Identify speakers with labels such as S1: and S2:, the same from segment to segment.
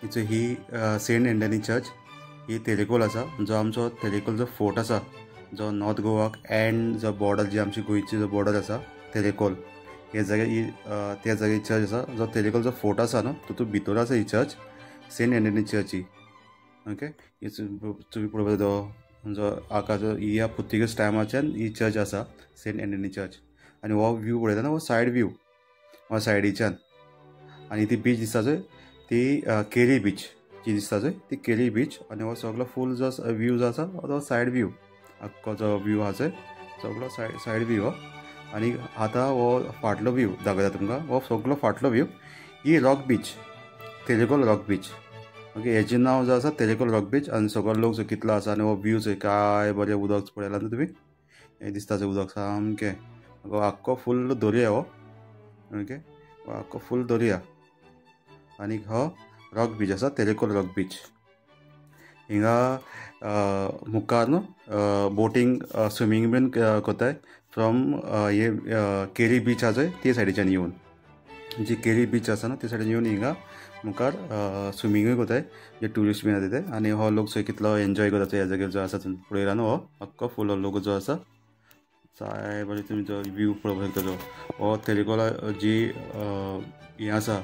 S1: हिचो ही Saint Antony church ही तेरेकोल आसा, जो आमचो तेरेकोल जो फोर्ट आसा, जो नॉर्थ गोवाक एंड जो बॉर्डर जी आमची गोंयची जो बॉर्डर आसा तेरेकोल हे जाग्यार ही त्या जाग्यार चर्च आसा, जो तेरेकोल जो फोर्ट आसा न्हू तातूंत भितर आसा ही चर्च, सेंट एंटनी चर्च ही. ओके, तुम्ही पळोवपाक जो आकाश ही ह्या पुर्तुगेज टायमाच्यान ही चर्च आसा सेंट एंटनी चर्च. आनी हो व्यू पळयता हो सायड व्यू, हो सायडीच्यान. आनी ती बीच दिसता चोय ती केरी बीच जी दिसता चोय ती केरी बीच. आनी हो सगळो फूल जो व्यू जो आसा तो सायड व्यू, आख्खो जो व्यू आहा चोय सगळो सायड व्यू हो. आनी आतां हो फाटलो व्यू दाखयता तुमकां, हो सगळो फाटलो व्यू ही rock beach, Terekhol rock beach. Okay, हेचें नांव जो आसा तेरेकोल रॉक बीच. आनी सगळो लोक जो कितलो आसा आनी हो व्यू चोय काय बरें उदक पळयलां न्हू तुमी, हें दिसता चोय उदक सामकें. हो आख्खो फूल दर्या हो. ओके, हो आख्खो फूल दर्या. आनी हो रॉक बीच आसा तेरेकोल रॉक बीच. हिंगा मुखार न्हू बोटींग स्विमींग बीन कोताय फ्रॉम हे केरी बीच आसा ते सायडीच्यान येवन, जी केरी बीच आसा ना ते सायडीन येवन हिंगा मुखार स्विमींगूय कोताय जे ट्युरिस्ट बीन येता ते. आनी हो लोक चोय कितलो एन्जॉय करता ह्या जाग्यार जो आसा पळयला न्हू, हो आख्खो फूल लोक जो आसा साय बरें तुमी जो व्यू पळोवपाक शकता. जो हो तेरेकोला जी हें आसा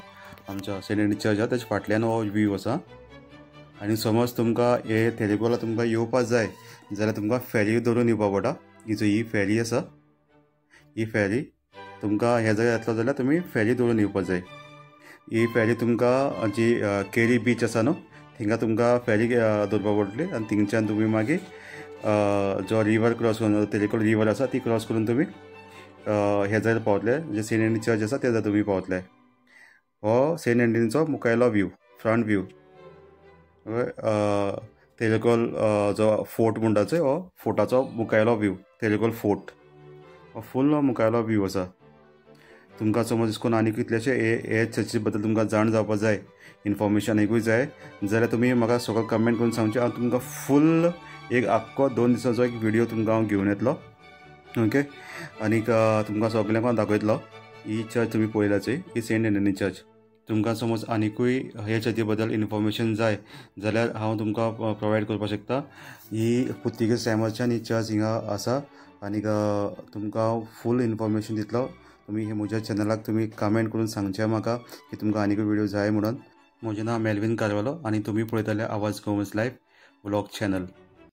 S1: आमच्या सेंट एंटनी चर्च आसा तेच्या फाटल्यान हो व्यू आसा. आनी समज तुमकां हे तेरेकोला तुमकां येवपाक जाय जाल्यार तुमकां फेरी धरून येवपा पडटा. ही जो ही फेरी आसा ही फेरी तुमकां ह्या जाग्यार येतलो जाल्यार तुमी फेरी धरून येवपाक जाय. ही फेरी तुमकां जी केरी बीच आसा न्हू थिंगा तुमकां फेरी धरपा पडटली. आनी थिंगच्यान तुमी मागीर जो रिवर क्रॉस करून तेरेकोल रिवर आसा ती क्रॉस करून तुमी ह्या जाग्यार पावतले, जे सेंट एंटनी चर्च आसा त्या जाग्यार तुमी पावतले. हो Saint एंटनीचो मुखायलो view, front view. Terekhol जो फोर्ट म्हणटा चोय हो फोर्टाचो मुखायलो व्यू, तेरेकोल फोर्ट हो फूल मुखायलो व्यू आसा. तुमकां समज अशें करून आनी कितलेशे हे चर्ची बद्दल तुमकां जाण जावपाक जाय, इन्फॉर्मेशन एकूय जाय जाल्यार तुमी म्हाका सगळो कमेंट करून सांगचें. हांव तुमकां फूल एक आख्खो 2 दिसाचो एक व्हिडियो तुमकां हांव घेवन येतलो. ओके, आनीक तुमकां सगळ्यांक हांव दाखयतलो ही चर्च तुमी पळयलाची ही सेंट एंटनी चर्च. तुमकां समज आनिकूय हे चर्ची बद्दल इन्फॉर्मेशन जाय जाल्यार हांव तुमकां प्रोवायड करपाक शकता. ही पुर्तुगेज टायमाच्यान ही चर्च हिंगा आसा. आनीक तुमकां फूल इन्फॉर्मेशन दितलो. तुमी हे म्हज्या चॅनलाक तुमी कमेंट करून सांगचें म्हाका की तुमकां आनीकूय व्हिडियो जाय म्हणून. म्हजें नांव मेल्विन कारवालो आनी तुमी पळयताले आवाज गोवन्स लायफ व्लॉग चॅनल.